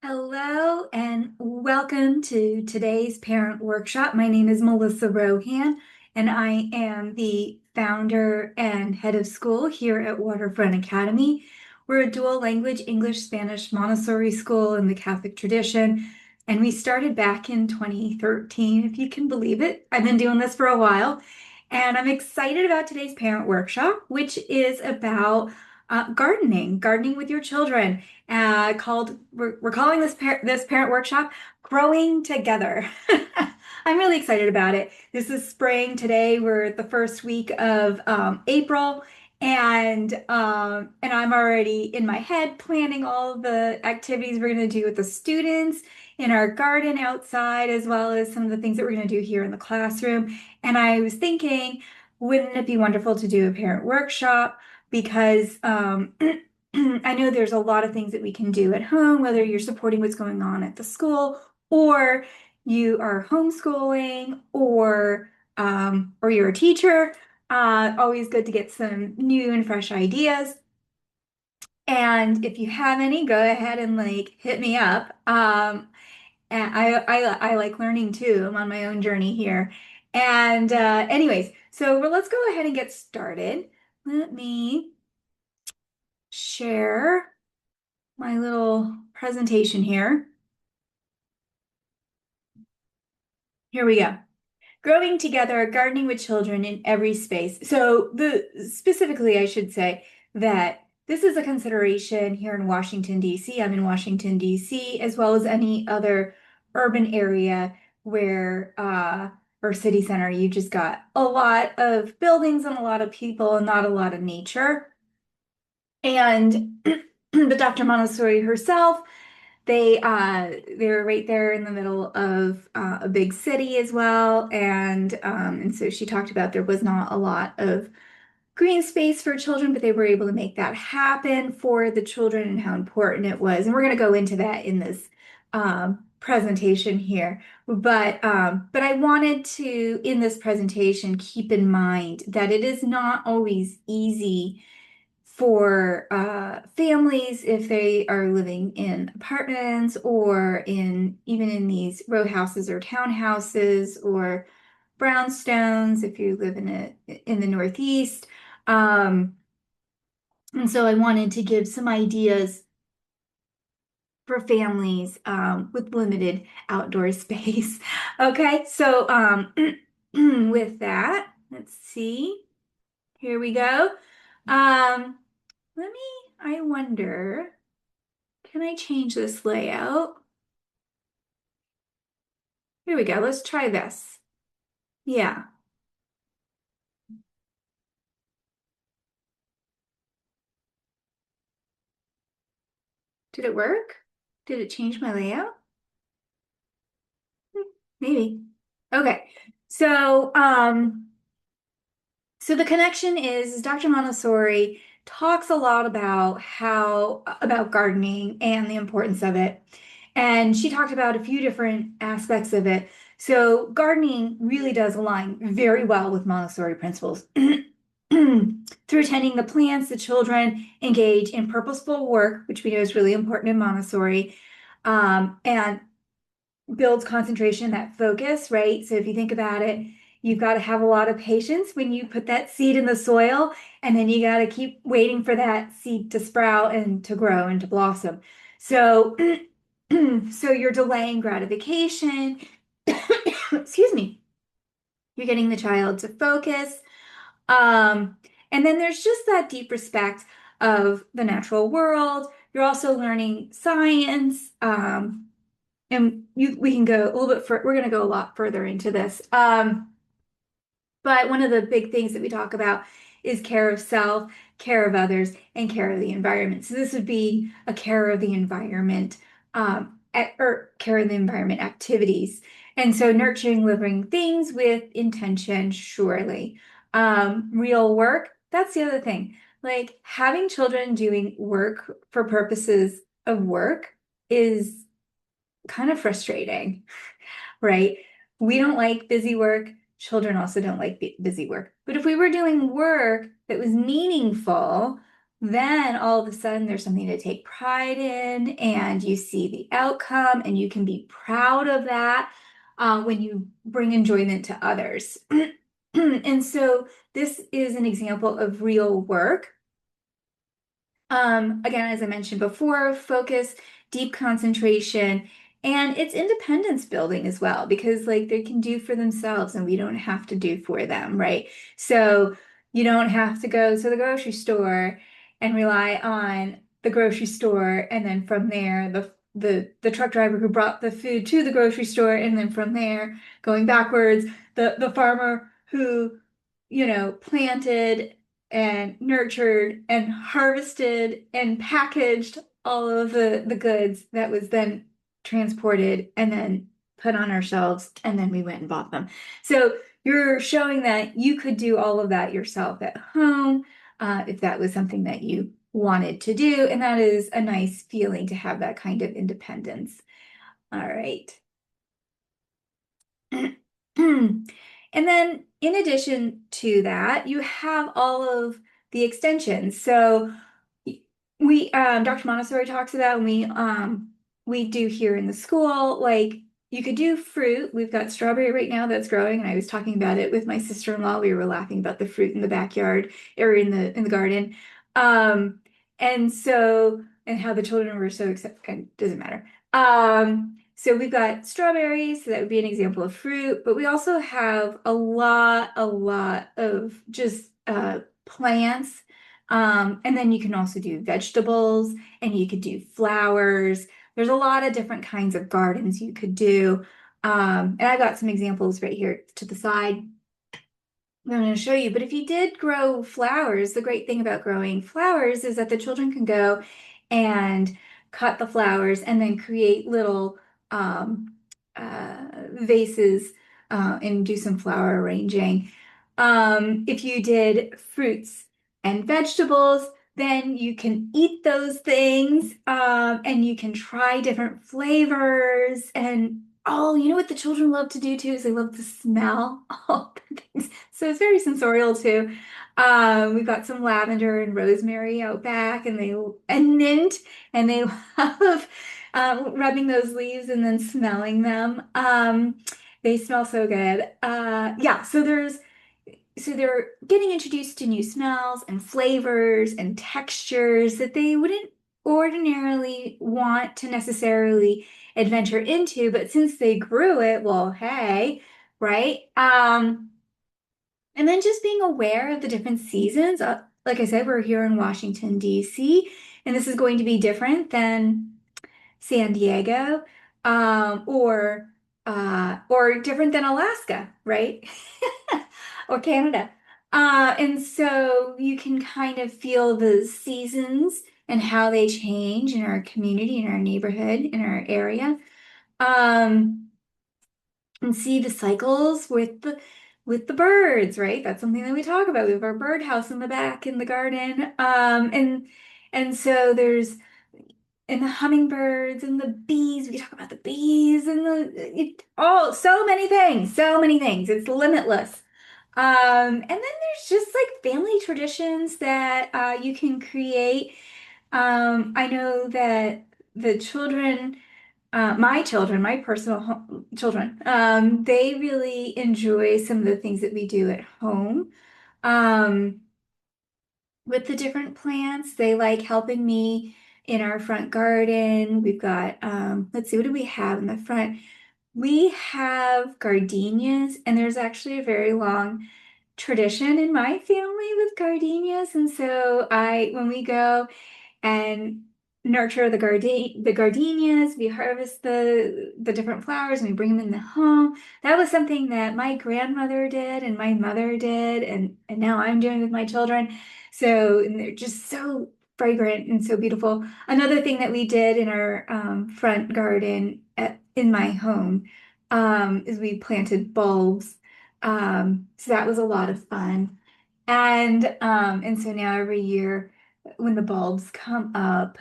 Hello and welcome to today's parent workshop. My name is Melissa Rohan, and I am the founder and head of school here at Waterfront Academy. We're a dual language English-Spanish Montessori school in the Catholic tradition, and we started back in 2013, if you can believe it. I've been doing this for a while, and I'm excited about today's parent workshop, which is about gardening with your children we're calling this parent workshop Growing Together. I'm really excited about it. This is spring. Today we're the first week of April, and I'm already in my head planning all of the activities we're going to do with the students in our garden outside, as well as some of the things that we're going to do here in the classroom. And I was thinking, wouldn't it be wonderful to do a parent workshop? Because I know there's a lot of things that we can do at home, whether you're supporting what's going on at the school, or you are homeschooling, or you're a teacher. Always good to get some new and fresh ideas. And if you have any, go ahead and hit me up. And I like learning too. I'm on my own journey here. And anyways, let's go ahead and get started. Let me share my little presentation here. Here we go. Growing together, gardening with children in every space. Specifically, I should say that this is a consideration here in Washington, D.C. I'm in Washington, D.C., as well as any other urban area where, or city center, you just got a lot of buildings and a lot of people and not a lot of nature. And but Dr. Montessori herself, they're right there in the middle of a big city as well, and so she talked about there was not a lot of green space for children, but they were able to make that happen for the children and how important it was. And we're going to go into that in this presentation here. But I wanted to, in this presentation, keep in mind that it is not always easy for families if they are living in apartments or even in these row houses or townhouses or brownstones if you live in the Northeast. And so I wanted to give some ideas for families with limited outdoor space. Okay, with that, let's see. Here we go. Um, I wonder, can I change this layout? Here we go. Let's try this. Yeah. Did it work? Did it change my layout? Maybe. Okay. So, um, so the connection is Dr. Montessori talks a lot about gardening and the importance of it. And she talked about a few different aspects of it. So gardening really does align very well with Montessori principles. Through tending the plants, the children engage in purposeful work, which we know is really important in Montessori, and builds concentration, that focus, right? So if you think about it, you've got to have a lot of patience when you put that seed in the soil, and then you got to keep waiting for that seed to sprout and to grow and to blossom. So, so you're delaying gratification. Excuse me. You're getting the child to focus. Um, and then there's just that deep respect of the natural world. You're also learning science. We can go a little bit we're going to go a lot further into this. But one of the big things that we talk about is care of self, care of others, and care of the environment. So this would be a care of the environment, or care of the environment activities. And so nurturing living things with intention, surely. Real work, that's the other thing. Like having children doing work for purposes of work is kind of frustrating, right? We don't like busy work. Children also don't like busy work. But if we were doing work that was meaningful, then all of a sudden there's something to take pride in, and you see the outcome, and you can be proud of that when you bring enjoyment to others. And so this is an example of real work. Again, as I mentioned before, focus, deep concentration, and it's independence building as well, because like they can do for themselves and we don't have to do for them, right? So you don't have to go to the grocery store and rely on the grocery store, and then from there, the truck driver who brought the food to the grocery store, and then from there, going backwards, the farmer who, planted and nurtured and harvested and packaged all of the goods that was then transported and then put on our shelves, and then we went and bought them. So you're showing that you could do all of that yourself at home, if that was something that you wanted to do. And that is a nice feeling to have that kind of independence. All right. And then in addition to that, you have all of the extensions. So Dr. Montessori talks about, and we do here in the school, like you could do fruit. We've got strawberry right now that's growing, and I was talking about it with my sister-in-law. We were laughing about the fruit in the backyard or in the garden. Um, and how the children were so excited. It doesn't matter. So we've got strawberries, so that would be an example of fruit, but we also have a lot of just plants. And then you can also do vegetables, and you could do flowers. There's a lot of different kinds of gardens you could do. And I've got some examples right here to the side I'm going to show you. But if you did grow flowers, the great thing about growing flowers is that the children can go and cut the flowers and then create little vases and do some flower arranging. If you did fruits and vegetables, then you can eat those things, and you can try different flavors. And oh, you know what the children love to do too is they love to smell all the things. So it's very sensorial too. We've got some lavender and rosemary out back, and mint, and they love rubbing those leaves and then smelling them. They smell so good. Yeah, so they're getting introduced to new smells and flavors and textures that they wouldn't ordinarily want to necessarily adventure into, but since they grew it, well, hey, right? And then just being aware of the different seasons. Like I said, we're here in Washington, D.C., and this is going to be different than San Diego, or different than Alaska, right? Or Canada. And so you can kind of feel the seasons and how they change in our community, in our neighborhood, in our area. Um, and see the cycles with the birds, right? That's something that we talk about. We have our birdhouse in the back in the garden. And so there's and the hummingbirds and the bees. We talk about the bees and so many things, so many things. It's limitless. And then there's just like family traditions that you can create. I know that the children, my children, my personal children, they really enjoy some of the things that we do at home. Um, with the different plants. They like helping me in our front garden. We've got, let's see, what do we have in the front? We have gardenias, and there's actually a very long tradition in my family with gardenias. And so when we go and nurture the gardenias. We harvest the different flowers and we bring them in the home. That was something that my grandmother did and my mother did, and now I'm doing with my children. So, and they're just so fragrant and so beautiful. Another thing that we did in our front garden in my home is we planted bulbs. So that was a lot of fun. And so now every year when the bulbs come up,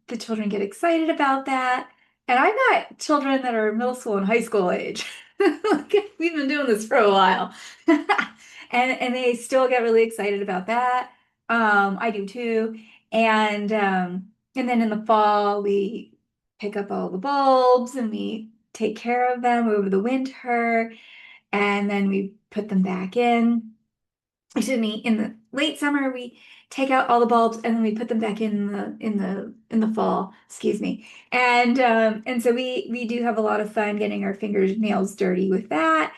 the children get excited about that. And I've got children that are middle school and high school age. Like, we've been doing this for a while. And they still get really excited about that. I do too. And then in the fall we pick up all the bulbs and we take care of them over the winter, and then we put them back in. Excuse me, in the late summer we take out all the bulbs and then we put them back in the fall, excuse me. And so we do have a lot of fun getting our fingernails dirty with that.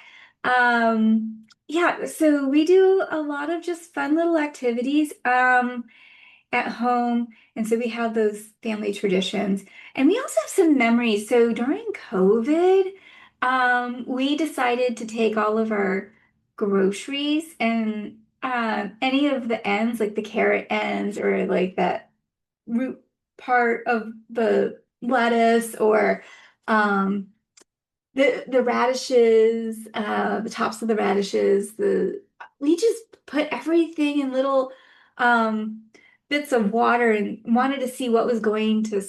Yeah, so we do a lot of just fun little activities at home. And so we have those family traditions. And we also have some memories. So during COVID, we decided to take all of our groceries and any of the ends, like the carrot ends or like that root part of the lettuce or um, the radishes, the tops of the radishes, the we just put everything in little um, bits of water and wanted to see what was going to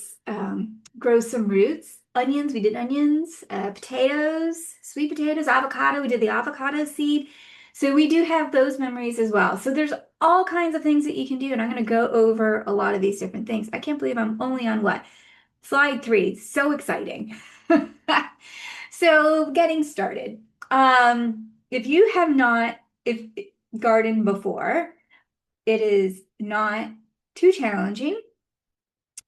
grow some roots. Onions, we did onions, potatoes, sweet potatoes, avocado, we did the avocado seed. So we do have those memories as well. So there's all kinds of things that you can do, and I'm going to go over a lot of these different things. I can't believe I'm only on what? Slide 3. So exciting. So getting started. If you have not if gardened before, it is not too challenging.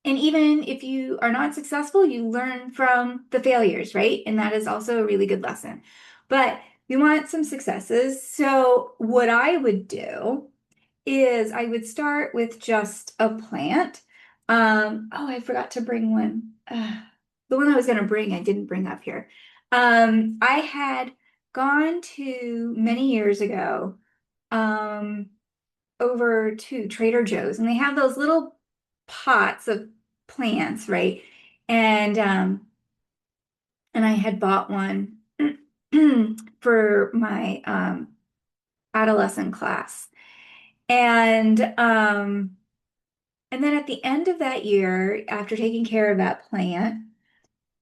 And even if you are not successful, you learn from the failures, right? And that is also a really good lesson. But we want some successes. So what I would do is I would start with just a plant. Oh, I forgot to bring one. The one I was going to bring, I didn't bring up here. I had gone to many years ago over to Trader Joe's, and they have those little pots of plants, right? And um, and I had bought one for my adolescent class. And and then at the end of that year, after taking care of that plant,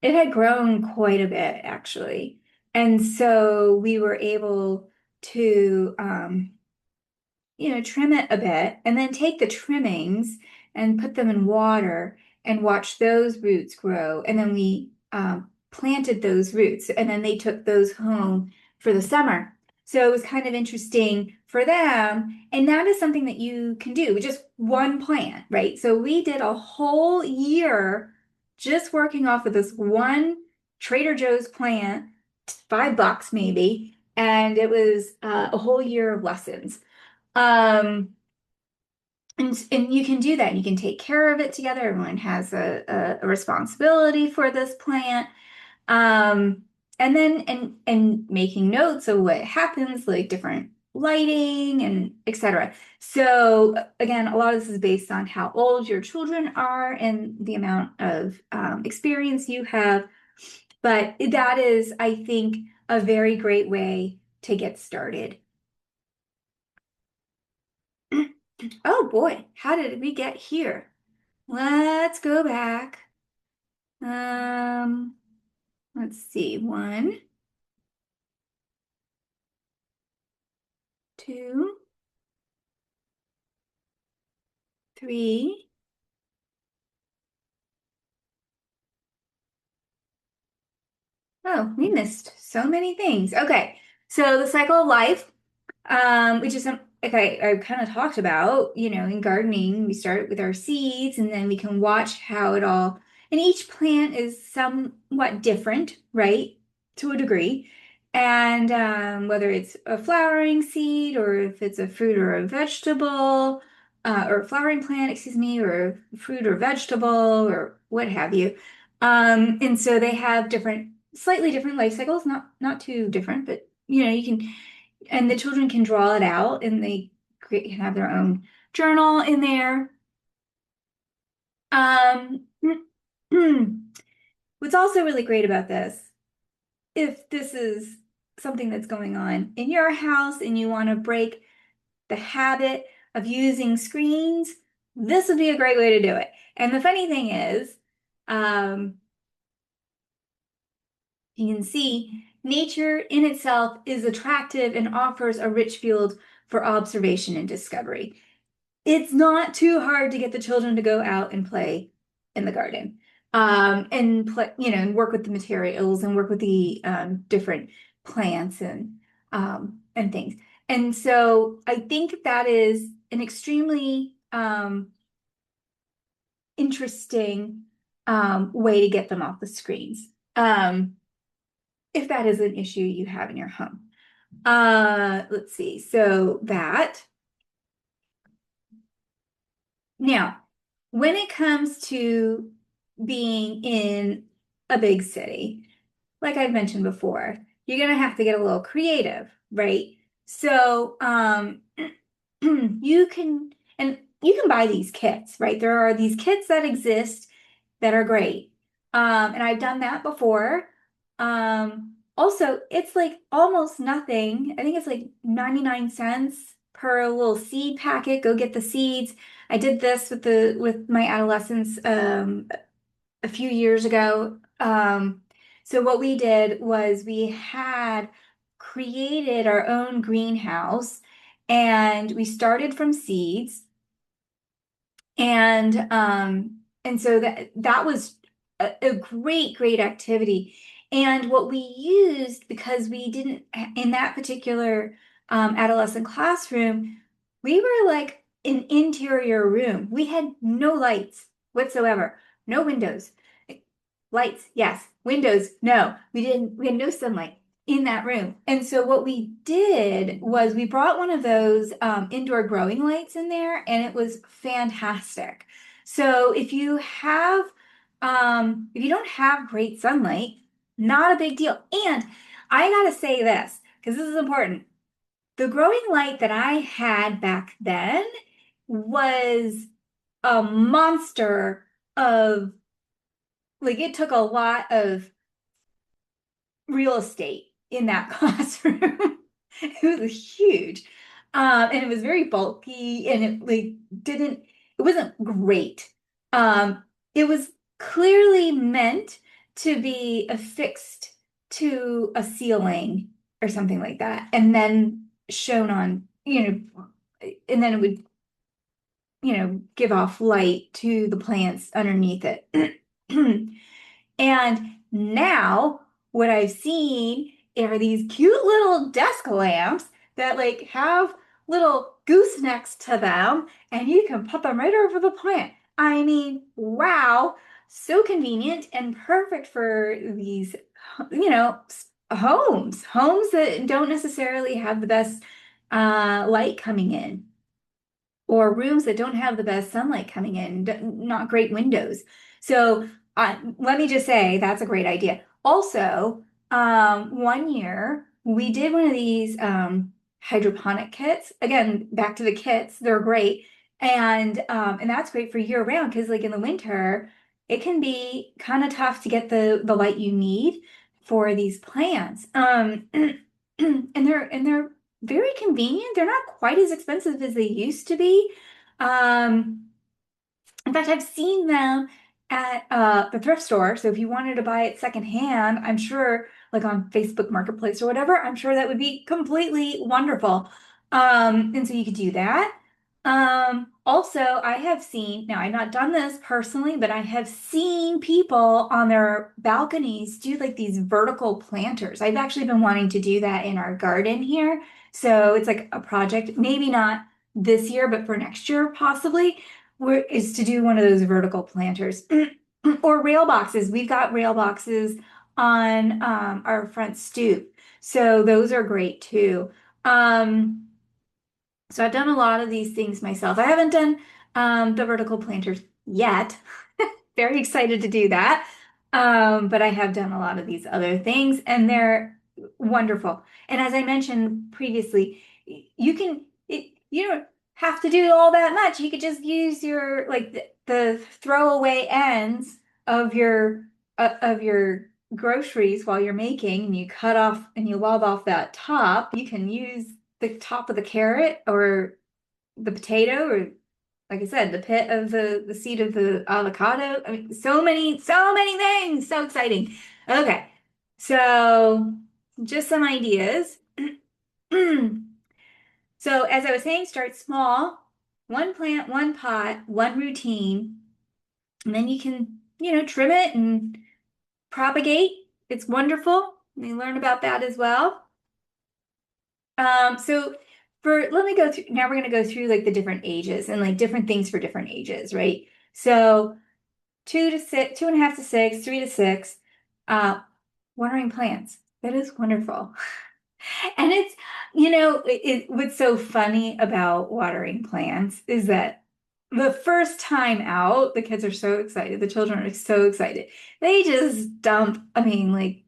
it had grown quite a bit actually. And so we were able to trim it a bit and then take the trimmings and put them in water and watch those roots grow. And then we planted those roots and then they took those home for the summer. So it was kind of interesting for them. And that is something that you can do with just one plant, right? So we did a whole year just working off of this one Trader Joe's plant, $5 maybe. And it was a whole year of lessons. Um, and you can do that. You can take care of it together. Everyone has a responsibility for this plant. And then and making notes of what happens, like different lighting and etc. So again, a lot of this is based on how old your children are and the amount of experience you have. But that is, I think, a very great way to get started. Oh boy, how did we get here? Let's go back. Um, let's see. 1, 2, 3. Oh, we missed so many things. Okay, so the cycle of life, which is like I kind of talked about, in gardening, we start with our seeds and then we can watch how it all, and each plant is somewhat different, right? To a degree. And whether it's a flowering seed or if it's a fruit or a vegetable, or a flowering plant, excuse me, or a fruit or vegetable or what have you. And so they have slightly different life cycles, not too different, but you can, and the children can draw it out and they can have their own journal in there. Um, what's also really great about this, if this is something that's going on in your house and you want to break the habit of using screens, this would be a great way to do it. And the funny thing is, um, you can see nature in itself is attractive and offers a rich field for observation and discovery. it's not too hard to get the children to go out and play in the garden. And play, and work with the materials and work with the different plants and things. And so I think that is an extremely interesting way to get them off the screens. If that is an issue you have in your home. Let's see. So that now, when it comes to being in a big city, like I've mentioned before, you're gonna have to get a little creative, right? So, you can you can buy these kits, right? There are these kits that exist that are great. And I've done that before. Also, it's like almost nothing. I think it's like 99 cents per little seed packet. Go get the seeds. I did this with my adolescents a few years ago. So what we did was we had created our own greenhouse and we started from seeds and so that was a great activity. And what we used, because we didn't in that particular adolescent classroom, we were like an interior room. We had no lights whatsoever, no windows. Lights, yes. Windows, no. We had no sunlight in that room. And so what we did was we brought one of those indoor growing lights in there, and it was fantastic. So if you don't have great sunlight, not a big deal. And I gotta say this, because this is important. The growing light that I had back then was a monster of, like, it took a lot of real estate in that classroom. It was huge. And it was very bulky and it wasn't great. It was clearly meant to be affixed to a ceiling or something like that, and then shown on, and then it would, give off light to the plants underneath it. And now what I've seen are these cute little desk lamps that like have little goosenecks to them, and you can put them right over the plant. I mean, wow, so convenient and perfect for these, homes that don't necessarily have the best light coming in, or rooms that don't have the best sunlight coming in, not great windows. So let me just say that's a great idea. Also, one year we did one of these hydroponic kits. Again, back to the kits, they're great. And that's great for year round because like in the winter, it can be kind of tough to get the light you need for these plants. And they're very convenient. They're not quite as expensive as they used to be. Um, in fact, I've seen them at the thrift store. So if you wanted to buy it secondhand, I'm sure, like on Facebook Marketplace or whatever, I'm sure that would be completely wonderful. And so you could do that. Also, I have seen, now I've not done this personally, but I have seen people on their balconies do like these vertical planters. I've actually been wanting to do that in our garden here. So it's like a project, maybe not this year, but for next year, possibly is to do one of those vertical planters or rail boxes. We've got rail boxes on our front stoop. So those are great too. So I've done a lot of these things myself. I haven't done the vertical planters yet. Very excited to do that. But I have done a lot of these other things and they're wonderful. And as I mentioned previously, you don't have to do all that much. You could just use your like the throwaway ends of your groceries while you're making, and you cut off and you lob off that top. You can use the top of the carrot or the potato, or like I said, the pit of the seed of the avocado. I mean, so many things. So exciting. Okay. So just some ideas. So as I was saying, start small. one plant, one pot, one routine, and then you can, trim it and propagate. It's wonderful. They learn about that as well. So let me go through, now we're going to go through like the different ages and like different things for different ages, right? So 2 to 6, 2.5 to 6, 3 to 6, uh, watering plants. That is wonderful. And it's, what's so funny about watering plants is that the first time out, the kids are so excited. The children are so excited. They just dump, I mean, like,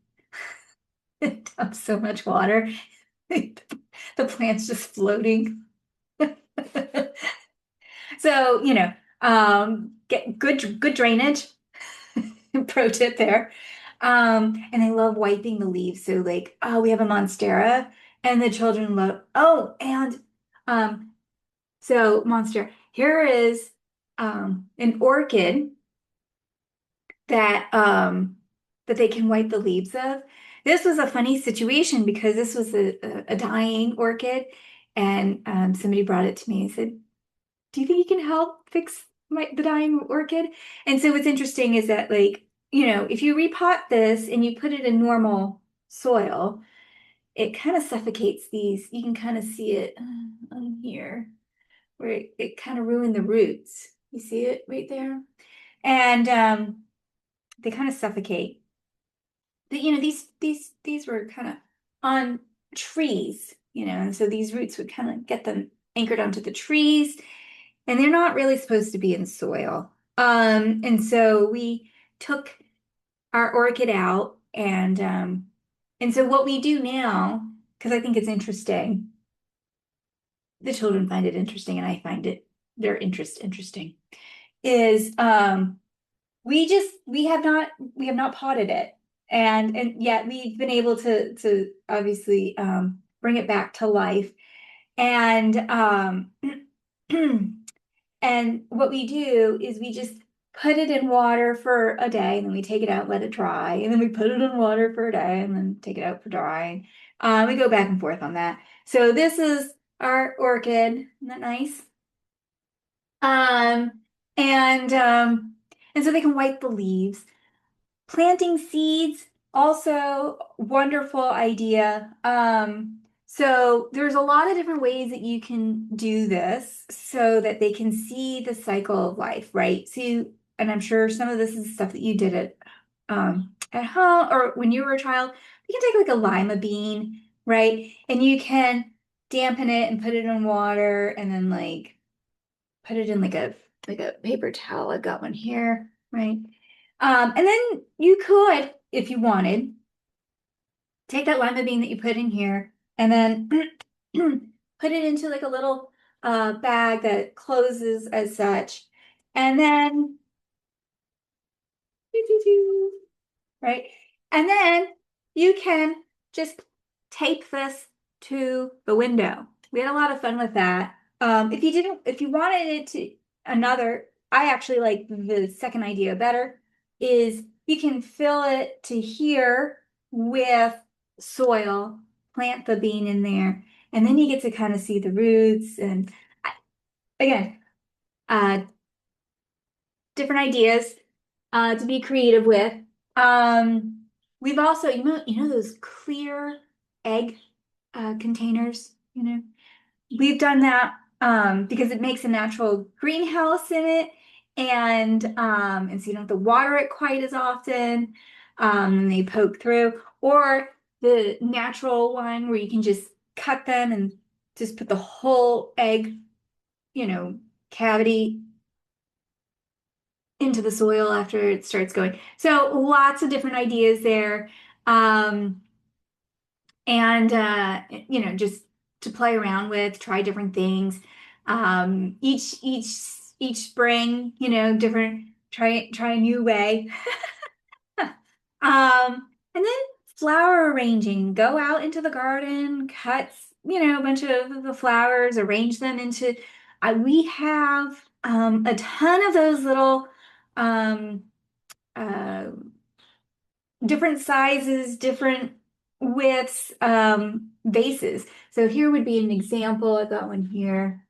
dump so much water. The plant's just floating. So, get good drainage. Pro tip there. And I love wiping the leaves. So like, oh, we have a monstera, and the children love, oh, and um, so monstera. Here is an orchid that that they can wipe the leaves of. This was a funny situation because this was a dying orchid, and somebody brought it to me and said, do you think you can help fix the dying orchid? And so what's interesting is that like, if you repot this and you put it in normal soil, it kind of suffocates these. You can kind of see it on here where it kind of ruined the roots. You see it right there? And they kind of suffocate. But these were kind of on trees, and so these roots would kind of get them anchored onto the trees, and they're not really supposed to be in soil. And so we took our orchid out, and so what we do now, because I think it's interesting, the children find it interesting, and I find their interest interesting, is we have not potted it, and yet we've been able to obviously bring it back to life, and and what we do is we just put it in water for a day, and then we take it out, let it dry, and then we put it in water for a day, and then take it out for drying. We go back and forth on that. So this is our orchid. Isn't that nice? Um, and so they can wipe the leaves. Planting seeds, also wonderful idea. So there's a lot of different ways that you can do this so that they can see the cycle of life, right? And I'm sure some of this is stuff that you did at home or when you were a child. You can take like a lima bean, right? And you can dampen it and put it in water and then like put it in like a paper towel. I've got one here, right? And then you could, if you wanted, take that lima bean that you put in here and then put it into like a little bag that closes as such. And then right? And then you can just tape this to the window. We had a lot of fun with that. If you wanted it to I actually like the second idea better, is you can fill it to here with soil, plant the bean in there, and then you get to kind of see the roots and again, uh, different ideas to be creative with. We've also, those clear egg containers, we've done that because it makes a natural greenhouse in it, and so you don't have to water it quite as often. And they poke through, or the natural one where you can just cut them and just put the whole egg, cavity into the soil after it starts going. So lots of different ideas there. Um, and just to play around with, try different things. Each spring, different, try a new way. And then flower arranging, go out into the garden, cut, a bunch of the flowers, arrange them into, we have a ton of those little um, uh, different sizes, different widths, vases. So here would be an example. I've got one here.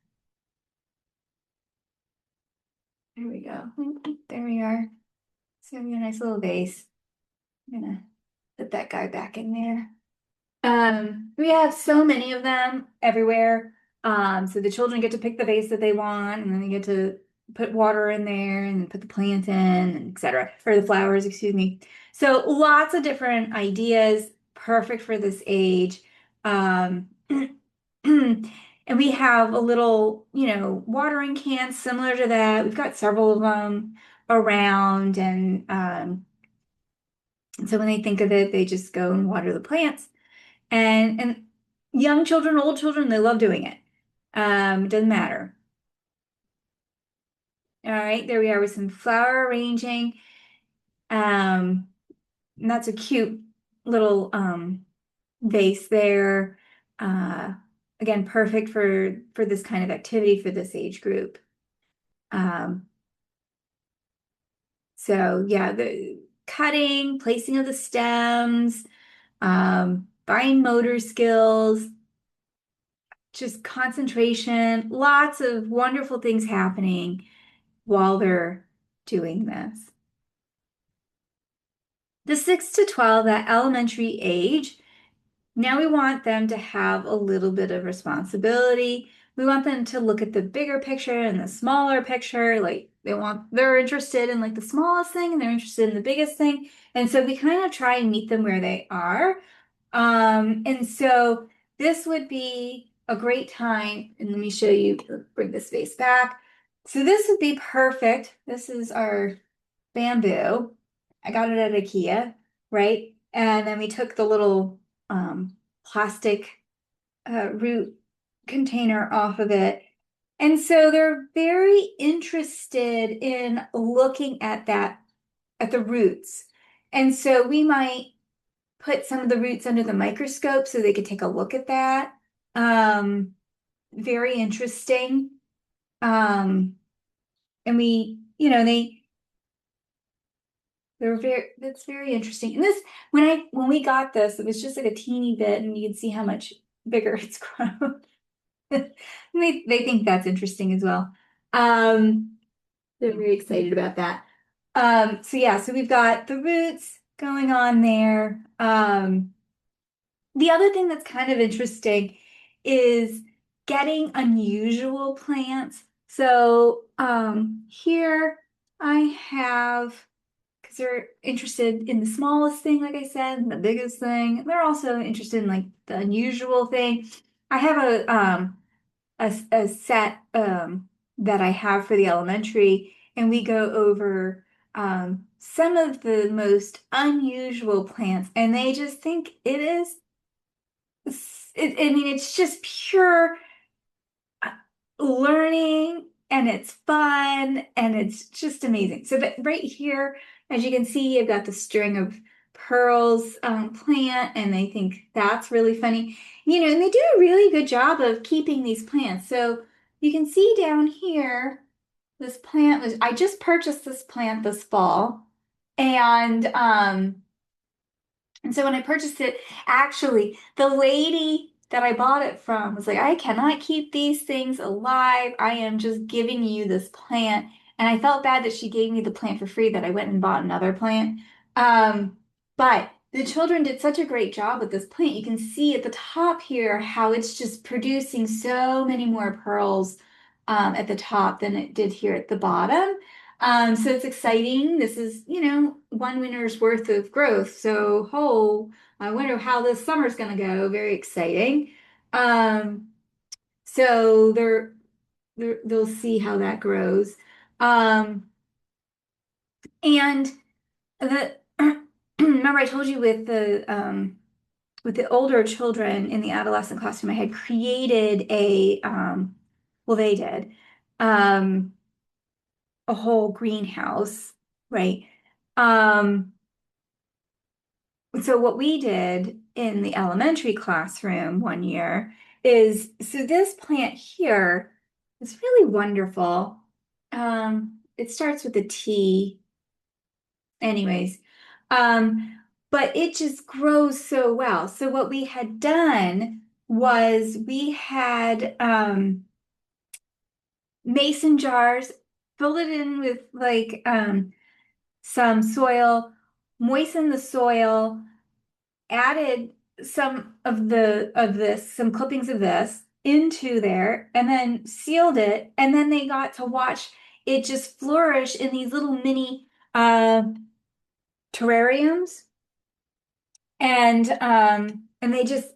There we go. There we are. So we have a nice little vase. I'm gonna put that guy back in there. We have so many of them everywhere. So the children get to pick the vase that they want, and then they get to put water in there and put the plant in, and etc. Or the flowers, excuse me. So lots of different ideas, perfect for this age. Um, and we have a little, watering can similar to that. We've got several of them around, and so when they think of it, they just go and water the plants. And young children, old children, they love doing it. It doesn't matter. All right, there we are with some flower arranging. Um, and that's a cute little vase there. Uh, again, perfect for this kind of activity for this age group. Um, so yeah, the cutting, placing of the stems, fine motor skills, just concentration, lots of wonderful things happening while they're doing this. The 6 to 12, that elementary age, now we want them to have a little bit of responsibility. We want them to look at the bigger picture and the smaller picture. Like they're interested in like the smallest thing and they're interested in the biggest thing. And so we kind of try and meet them where they are. And so this would be a great time. And let me show you, bring this vase back. So this would be perfect. This is our bamboo. I got it at IKEA, right? And then we took the little plastic root container off of it. And so they're very interested in looking at at the roots. And so we might put some of the roots under the microscope so they could take a look at that. Um, Very interesting. Um, and that's very interesting. And this, when we got this, it was just like a teeny bit, and you can see how much bigger it's grown. And they think that's interesting as well. They're very excited about that. So yeah, so we've got the roots going on there. The other thing that's kind of interesting is getting unusual plants. So here I have, because they're interested in the smallest thing, like I said, and the biggest thing. They're also interested in like the unusual thing. I have a set that I have for the elementary, and we go over some of the most unusual plants, and they just think it is I mean, it's just pure uh, learning and it's fun and it's just amazing. So, but right here, as you can see, I've got the string of pearls plant, and they think that's really funny. And they do a really good job of keeping these plants. So you can see down here, I just purchased this plant this fall. And so when I purchased it, actually, the lady that I bought it from was like, I cannot keep these things alive. I am just giving you this plant. And I felt bad that she gave me the plant for free, that I went and bought another plant. Um, but the children did such a great job with this plant. You can see at the top here how it's just producing so many more pearls at the top than it did here at the bottom. So it's exciting. This is, one winter's worth of growth. So, I wonder how this summer's going to go. Very exciting. Um, so they'll see how that grows. And the remember I told you with the older children in the adolescent classroom, I had created well, they did. Um, a whole greenhouse, right? Um, so what we did in the elementary classroom one year is, so this plant here is really wonderful. It starts with a T, anyways. But it just grows so well. So what we had done was we had mason jars filled it in with like some soil, moistened the soil, added some clippings of this into there, and then sealed it, and then they got to watch it just flourish in these little mini terrariums. And they just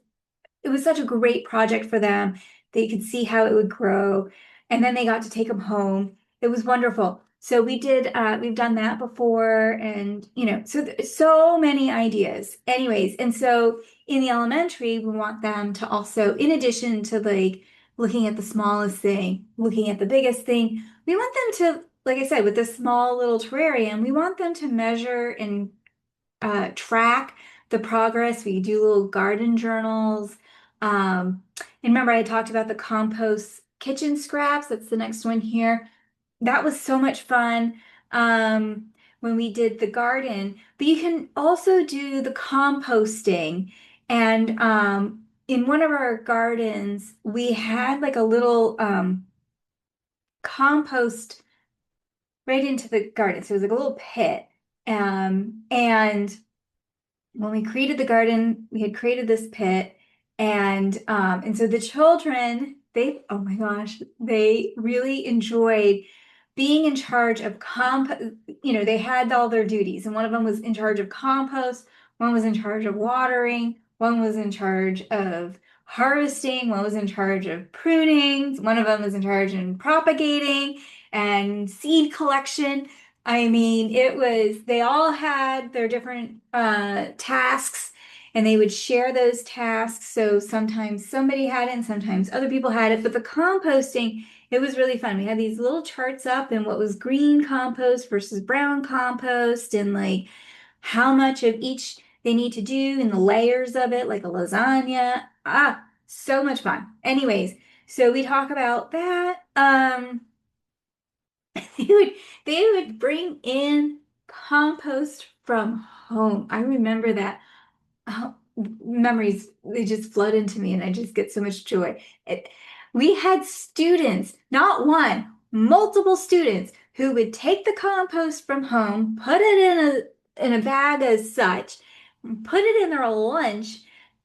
it was such a great project for them. They could see how it would grow, and then they got to take them home. It was wonderful. So we've done that before, and so many ideas. Anyways, and so in the elementary, we want them to also, in addition to like looking at the smallest thing, looking at the biggest thing, we want them to, like I said, with this small little terrarium, we want them to measure and track the progress. We do little garden journals. And remember, I talked about the compost kitchen scraps. That's the next one here. That was so much fun when we did the garden. But you can also do the composting. And in one of our gardens, we had like a little compost right into the garden. So it was like a little pit. And when we created the garden, we had created this pit, and so the children, they, oh my gosh, they really enjoyed being in charge of they had all their duties, and one of them was in charge of compost, one was in charge of watering, one was in charge of harvesting, one was in charge of pruning, one of them was in charge of propagating and seed collection. I mean, they all had their different tasks, and they would share those tasks. So sometimes somebody had it and sometimes other people had it. But the composting, it was really fun. We had these little charts up and what was green compost versus brown compost, and like how much of each they need to do and the layers of it, like a lasagna. So much fun. Anyways, so we talk about that. They would they would bring in compost from home. I remember that. Memories, they just flood into me and I just get so much joy. We had students, not one, multiple students who would take the compost from home, put it in a bag as such, put it in their lunch,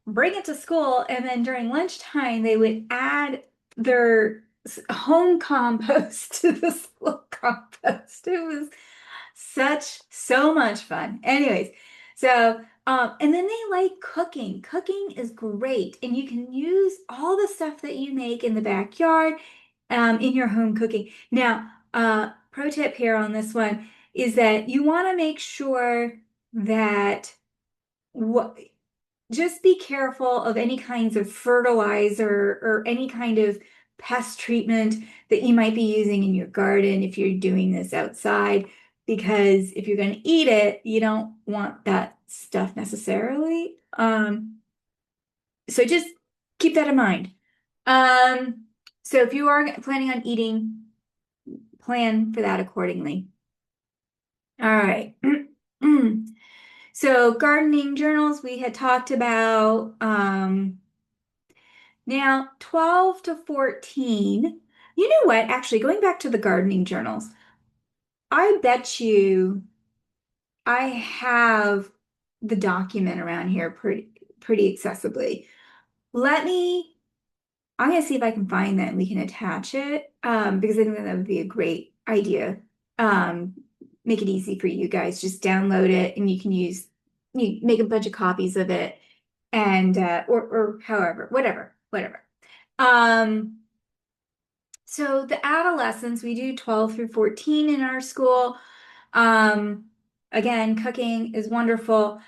bring it to school, and then during lunchtime they would add their home compost to the school compost. It was so much fun. Anyways, so and then they like cooking. Cooking is great, and you can use all the stuff that you make in the backyard in your home cooking. Now, pro tip here on this one is that you want to make sure that what just be careful of any kinds of fertilizer or any kind of pest treatment that you might be using in your garden if you're doing this outside, because if you're going to eat it, you don't want that stuff necessarily. So just keep that in mind. Um, so if you are planning on eating, plan for that accordingly. All right. So gardening journals we had talked about. Now 12 to 14. You know what? Actually, going back to the gardening journals, I bet you I have the document around here pretty accessibly. Let me, I'm gonna see if I can find that and we can attach it because I think that would be a great idea. Um, Make it easy for you guys. Just download it and you make a bunch of copies of it and or however, whatever. Um, so the adolescents, we do 12 through 14 in our school. Um, Again, cooking is wonderful.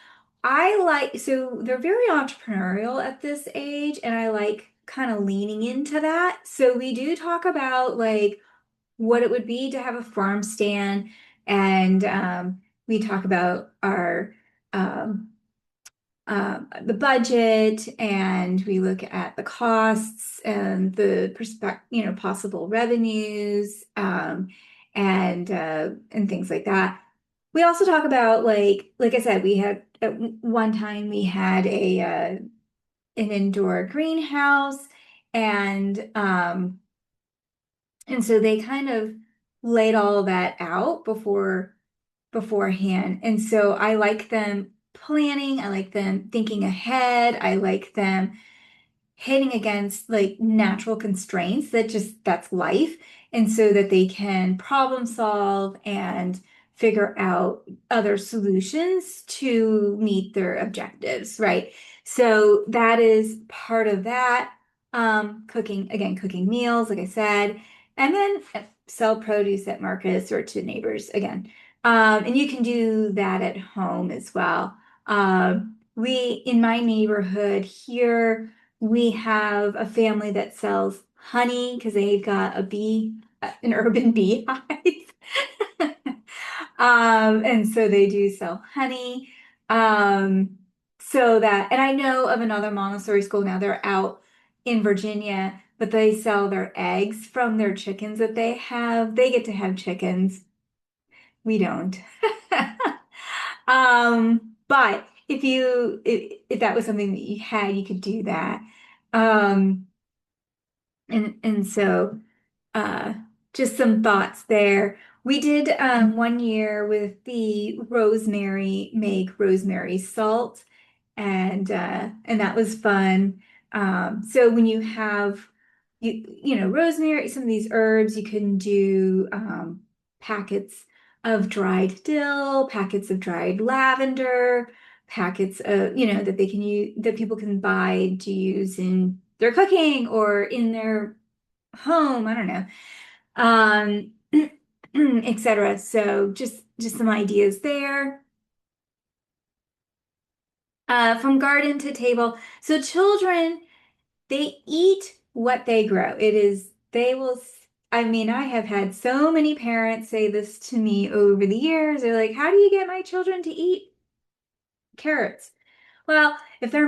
So they're very entrepreneurial at this age, and I like kind of leaning into that. So we do talk about like what it would be to have a farm stand, and we talk about our um, the budget, and we look at the costs and the possible revenues, and things like that. We also talk about like I said, we had at one time we had a an indoor greenhouse, and so they kind of laid all of that out beforehand. And so I like them planning, I like them thinking ahead, I like them hitting against like natural constraints that's life. And so that they can problem solve and figure out other solutions to meet their objectives, right? So that is part of that. Cooking, again, cooking meals, like I said, and then sell produce at markets or to neighbors again. And you can do that at home as well. In my neighborhood here, we have a family that sells honey because they've got an urban beehive. And so they do sell honey. Um, and I know of another Montessori school now, they're out in Virginia, but they sell their eggs from their chickens that they have. They get to have chickens. We don't. But if that was something that you had, you could do that. Um, and so uh just some thoughts there. We did one year with the rosemary make rosemary salt and that was fun. So when you have rosemary, some of these herbs, you can do packets of dried dill, packets of dried lavender, packets of that they can use that people can buy to use in their cooking or in their home. I don't know, etc. So just some ideas there. From garden to table. So children, they eat what they grow. They will, I mean, I have had so many parents say this to me over the years. They're like, how do you get my children to eat carrots? Well, if they're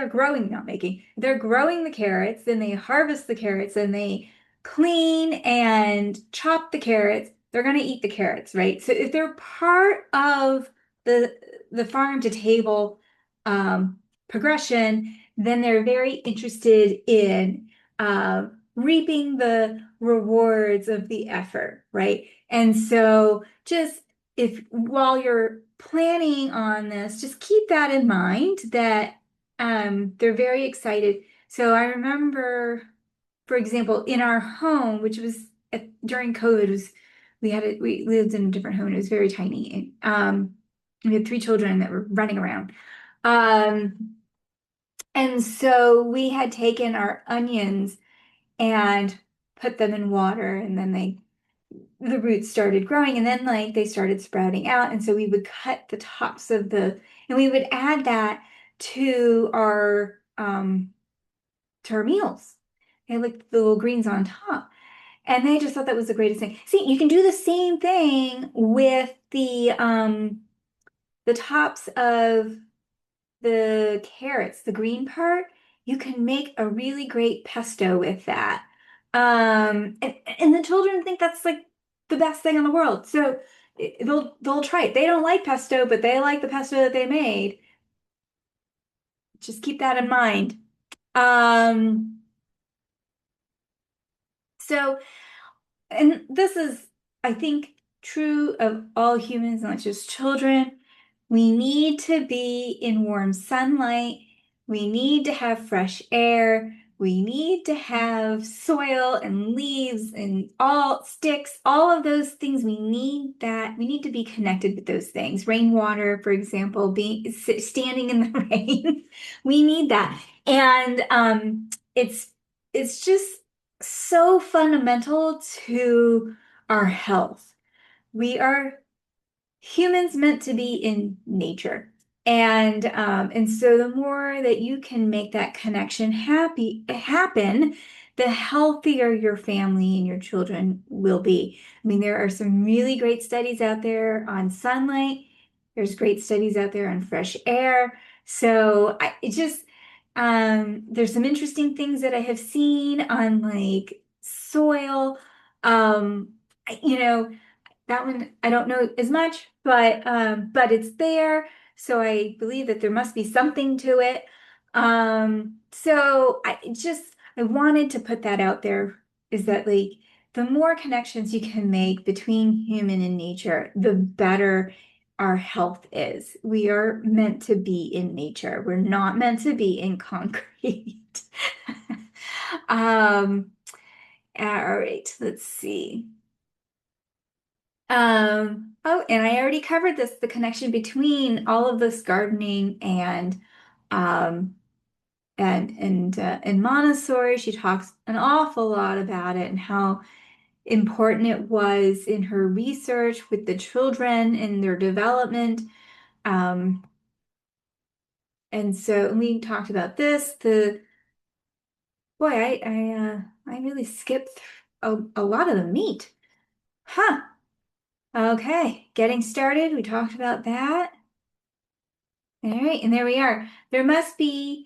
growing, not making, if they're growing the carrots, then they harvest the carrots and they clean and chop the carrots, they're going to eat the carrots, right? So if they're part of the the farm to table um, progression, then they're very interested in reaping the rewards of the effort, right? And so just if while you're planning on this, just keep that in mind that they're very excited. So I remember, for example, in our home, which was during COVID, we lived in a different home and it was very tiny. We had three children that were running around. Um, and so we had taken our onions and put them in water and then the roots started growing and then like they started sprouting out. And so we would cut the tops and we would add that to our meals. And like the little greens on top. And they just thought that was the greatest thing. See, you can do the same thing with the tops of the carrots, the green part. You can make a really great pesto with that. And the children think that's like the best thing in the world. So they'll try it. They don't like pesto, but they like the pesto that they made. Just keep that in mind. Um, so And this is, I think, true of all humans, not just children. We need to be in warm sunlight. We need to have fresh air. We need to have soil and leaves and all sticks, all of those things. We need that. We need to be connected with those things. Rainwater, for example, standing in the rain. We need that. And it's just so fundamental to our health. We are humans meant to be in nature. And so the more that you can make that connection happen, the healthier your family and your children will be. I mean, there are some really great studies out there on sunlight. There's great studies out there on fresh air. So there's some interesting things that I have seen on like soil. Um, you know, that one I don't know as much, but it's there, so I believe that there must be something to it. So I wanted to put that out there is that like the more connections you can make between human and nature, the better our health is. We are meant to be in nature. We're not meant to be in concrete. Um, all right, let's see. Oh, and I already covered this, the connection between all of this gardening um and Montessori. She talks an awful lot about it and how important it was in her research with the children and their development. Um, and so we talked about this. The boy, I really skipped a lot of the meat. Huh. Okay, getting started. We talked about that. All right, and there we are. There must be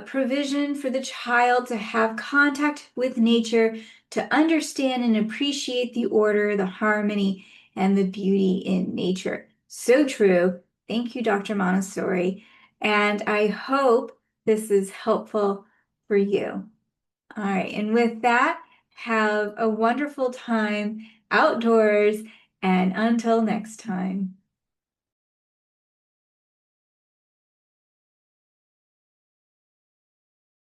provision for the child to have contact with nature, to understand and appreciate the order, the harmony, and the beauty in nature. So true. Thank you, Dr. Montessori. And I hope this is helpful for you. All right, and with that, have a wonderful time outdoors, and until next time.